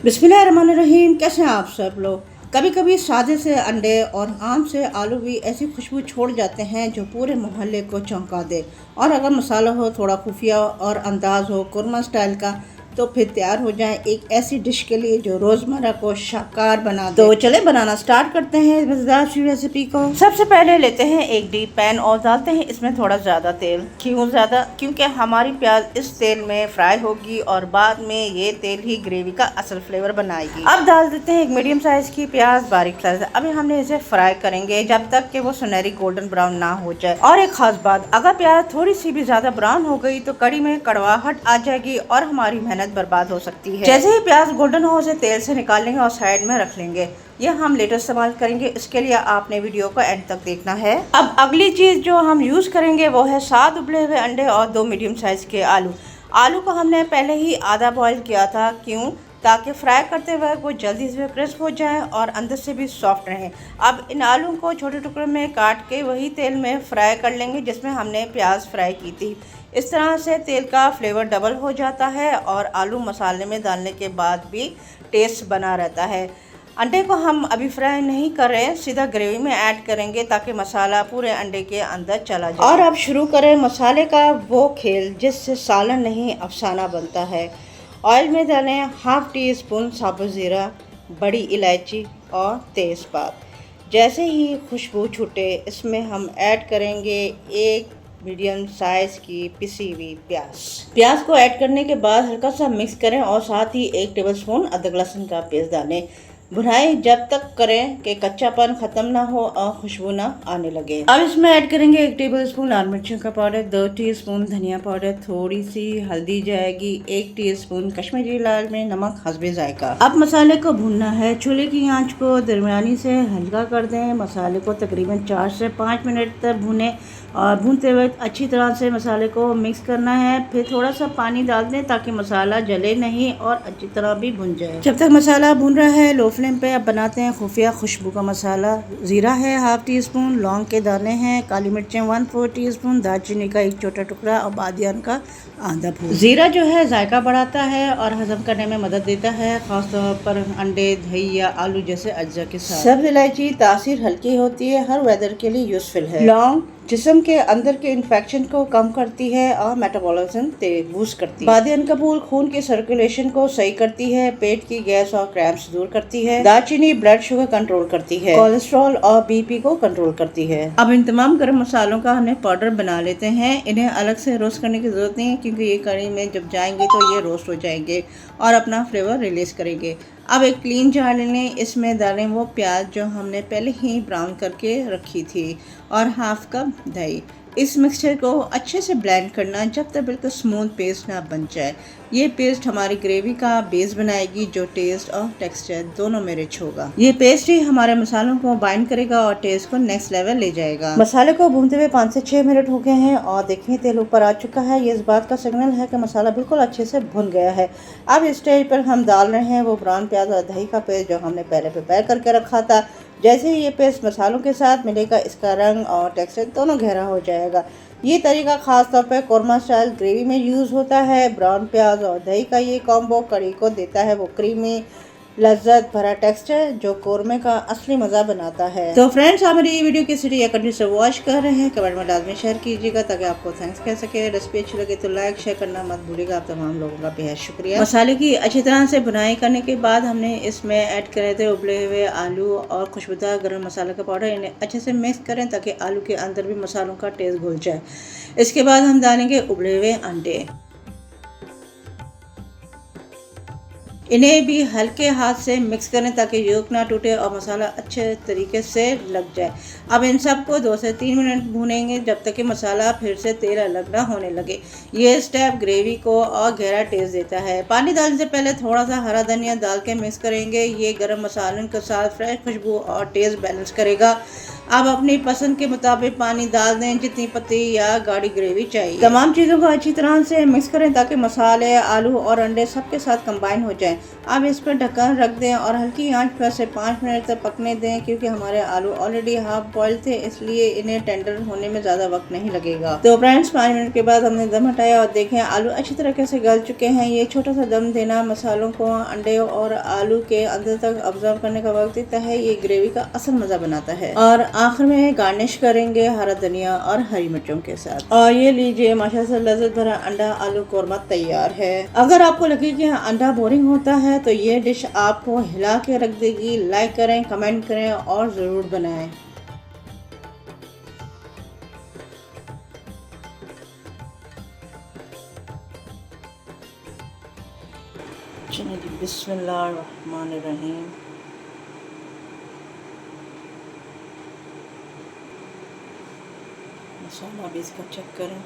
बिस्मिल्लाहिर्रहमानिर्रहीम। कैसे हैं आप सब लोग। कभी कभी सादे से अंडे और आम से आलू भी ऐसी खुशबू छोड़ जाते हैं जो पूरे मोहल्ले को चौंका दे। और अगर मसाला हो थोड़ा खुफिया और अंदाज हो कुरमा स्टाइल का, तो फिर तैयार हो जाए एक ऐसी डिश के लिए जो रोज़मर्रा को शानदार बना दे। तो चले बनाना स्टार्ट करते हैं इस मज़ेदार सी रेसिपी को। सबसे पहले लेते हैं एक डीप पैन और डालते हैं इसमें थोड़ा ज़्यादा तेल। क्यों ज़्यादा? क्योंकि हमारी प्याज इस तेल में फ्राई होगी और बाद में ये तेल ही ग्रेवी का असल फ्लेवर बनाएगी। अब डाल देते हैं एक मीडियम साइज की प्याज, बारीक स्लाइस। अभी हमने इसे फ्राई करेंगे जब तक कि वो सुनहरी गोल्डन ब्राउन ना हो जाए। और एक खास बात, अगर प्याज थोड़ी सी भी ज्यादा ब्राउन हो गई तो कड़ी में कड़वाहट आ जाएगी और हमारी मेहनत बर्बाद हो सकती है। जैसे ही प्याज गोल्डन हो उसे तेल से निकाल लेंगे और साइड में रख लेंगे। ये हम लेटर इस्तेमाल करेंगे, इसके लिए आपने वीडियो को एंड तक देखना है। अब अगली चीज जो हम यूज करेंगे वो है 7 उबले हुए अंडे और 2 मीडियम साइज के आलू। आलू को हमने पहले ही आधा बॉईल किया था। क्यों? ताकि फ्राई करते वक्त वो जल्दी से क्रिस्प हो जाए और अंदर से भी सॉफ्ट रहे। अब इन आलू को छोटे टुकड़ों में काट के वही तेल में फ्राई कर लेंगे जिसमें हमने प्याज फ्राई की थी। इस तरह से तेल का फ्लेवर डबल हो जाता है और आलू मसाले में डालने के बाद भी टेस्ट बना रहता है। अंडे को हम अभी फ्राई नहीं कर रहे हैं, सीधा ग्रेवी में ऐड करेंगे ताकि मसाला पूरे अंडे के अंदर चला जाए। और अब शुरू करें मसाले का वो खेल जिससे सालन नहीं अफसाना बनता है। ऑयल में डालें हाफ टी स्पून साबुत ज़ीरा, बड़ी इलायची और तेज़पात। जैसे ही खुशबू छूटे इसमें हम ऐड करेंगे एक मीडियम साइज़ की पिसी हुई प्याज को ऐड करने के बाद हल्का सा मिक्स करें और साथ ही 1 टेबलस्पून अदरक लहसुन का पेस्ट डालें। भुनाई जब तक करें कि कच्चापन ख़त्म ना हो और खुशबू ना आने लगे। अब इसमें ऐड करेंगे 1 टेबलस्पून लाल मिर्चों का पाउडर, 2 टीस्पून धनिया पाउडर, थोड़ी सी हल्दी जाएगी, 1 टीस्पून कश्मीरी लाल मिर्च, नमक हस्बे जायका। अब मसाले को भूनना है। चूल्हे की आंच को दरमियानी से हल्का कर दें। मसाले को तकरीबन 4 से 5 मिनट तक भूनें और भूनते वक्त अच्छी तरह से मसाले को मिक्स करना है। फिर थोड़ा सा पानी डाल दें ताकि मसाला जले नहीं और अच्छी तरह भी भुन जाए। जब तक मसाला भुन रहा है लो फ्लेम पे अब बनाते हैं खुफिया खुशबू का मसाला। ज़ीरा है हाफ टी स्पून, लौंग के दाने हैं, काली मिर्चें 1/4 टीस्पून, दालचीनी का 1 छोटा टुकड़ा और बादियान का आधा फूल। ज़ीरा जो है जायका बढ़ाता है और हजम करने में मदद देता है, खासतौर पर अंडे, दही या आलू जैसे अज्जा के साथ। सब्ज़ इलायची तासीर हल्की होती है, हर वेदर के लिए यूजफुल है। लौंग जिस्म के अंदर के इन्फेक्शन को कम करती है और मेटाबॉलिज्म बूस्ट करती है। बादियान का फूल खून की सर्कुलेशन को सही करती है, पेट की गैस और क्रैम्प्स दूर करती है। दालचीनी ब्लड शुगर कंट्रोल करती है, कोलेस्ट्रॉल और बीपी को कंट्रोल करती है। अब इन तमाम गर्म मसालों का हमने पाउडर बना लेते हैं। इन्हें अलग से रोस्ट करने की जरूरत नहीं है क्योंकि ये कढ़ी में जब जाएंगे तो ये रोस्ट हो जाएंगे और अपना फ्लेवर रिलीज करेंगे। अब एक क्लीन जार ले लें, इसमें डालें वो प्याज जो हमने पहले ही ब्राउन करके रखी थी और हाफ कप दही। इस मिक्सचर को अच्छे से ब्लेंड करना जब तक बिल्कुल स्मूथ पेस्ट ना बन जाए। ये पेस्ट हमारी ग्रेवी का बेस बनाएगी जो टेस्ट और टेक्सचर दोनों में रिच होगा। ये पेस्ट ही हमारे मसालों को बाइंड करेगा और टेस्ट को नेक्स्ट लेवल ले जाएगा। मसाले को भूनते हुए 5 से 6 मिनट हो गए हैं और देखिए तेल ऊपर आ चुका है। ये इस बात का सिग्नल है कि मसाला बिल्कुल अच्छे से भुन गया है। अब इस स्टेज पर हम डाल रहे हैं वो ब्राउन प्याज और दही का पेस्ट जो हमने पहले प्रिपेयर करके रखा था। जैसे ही ये पेस्ट मसालों के साथ मिलेगा इसका रंग और टेक्सचर दोनों गहरा हो जाएगा। ये तरीका खास तौर पर कोरमा स्टाइल ग्रेवी में यूज़ होता है। ब्राउन प्याज और दही का ये कॉम्बो कड़ी को देता है वो क्रीमी लज्जत भरा टेक्सचर जो कोरमे का असली मज़ा बनाता है। तो फ्रेंड्स, आप मेरी ये वीडियो किस या कंट्री से वॉच कर रहे हैं कमेंट में लाजमी शेयर कीजिएगा ताकि आपको थैंक्स कह सके। रेसिपी अच्छी लगे तो लाइक शेयर करना मत भूलिएगा। आप तमाम लोगों का बेहद शुक्रिया। मसाले की अच्छी तरह से बुनाई करने के बाद हमने इसमें ऐड करे थे उबले हुए आलू और खुशबूदार गर्म मसाला का पाउडर। इन्हें अच्छे से मिक्स करें ताकि आलू के अंदर भी मसालों का टेस्ट घुल जाए। इसके बाद हम डालेंगे उबले हुए अंडे। इन्हें भी हल्के हाथ से मिक्स करें ताकि योक ना टूटे और मसाला अच्छे तरीके से लग जाए। अब इन सबको 2 से 3 मिनट भूनेंगे जब तक कि मसाला फिर से तेल अलग ना होने लगे। ये स्टेप ग्रेवी को और गहरा टेस्ट देता है। पानी डालने से पहले थोड़ा सा हरा धनिया डाल के मिक्स करेंगे। ये गरम मसालों के साथ फ्रेश खुशबू और टेस्ट बैलेंस करेगा। आप अपनी पसंद के मुताबिक पानी डाल दें, जितनी पतली या गाढ़ी ग्रेवी चाहिए। तमाम चीज़ों को अच्छी तरह से मिक्स करें ताकि मसाले, आलू और अंडे सबके साथ कंबाइन हो जाएं। आप इस पर ढक्कन रख दें और हल्की आंच पर से 5 मिनट तक पकने दें, क्योंकि हमारे आलू ऑलरेडी हाफ बॉयल थे, इसलिए इन्हें टेंडर होने में ज़्यादा वक्त नहीं लगेगा। तो फ्रेंड्स, 5 मिनट के बाद हमने दम हटाया और देखें आलू अच्छी तरीके से गल चुके हैं। ये छोटा सा दम देना मसालों को अंडे और आलू के अंदर तक ऑब्जर्व करने का वक्त देता है। ये ग्रेवी का असल मज़ा बनाता है। और आखिर में गार्निश करेंगे हरा धनिया और हरी मिर्चों के साथ। और ये लीजिए, माशाल्लाह से लज़्ज़त भरा अंडा आलू कोरमा तैयार है। अगर आपको लगे कि अंडा बोरिंग होता है तो ये डिश आपको हिला के रख देगी। लाइक करें, कमेंट करें और ज़रूर बनाएं। चलिए जी, बिस्मिल्लाहिर्रहमानिर्रहीम। मसाला भी इसका चेक करें।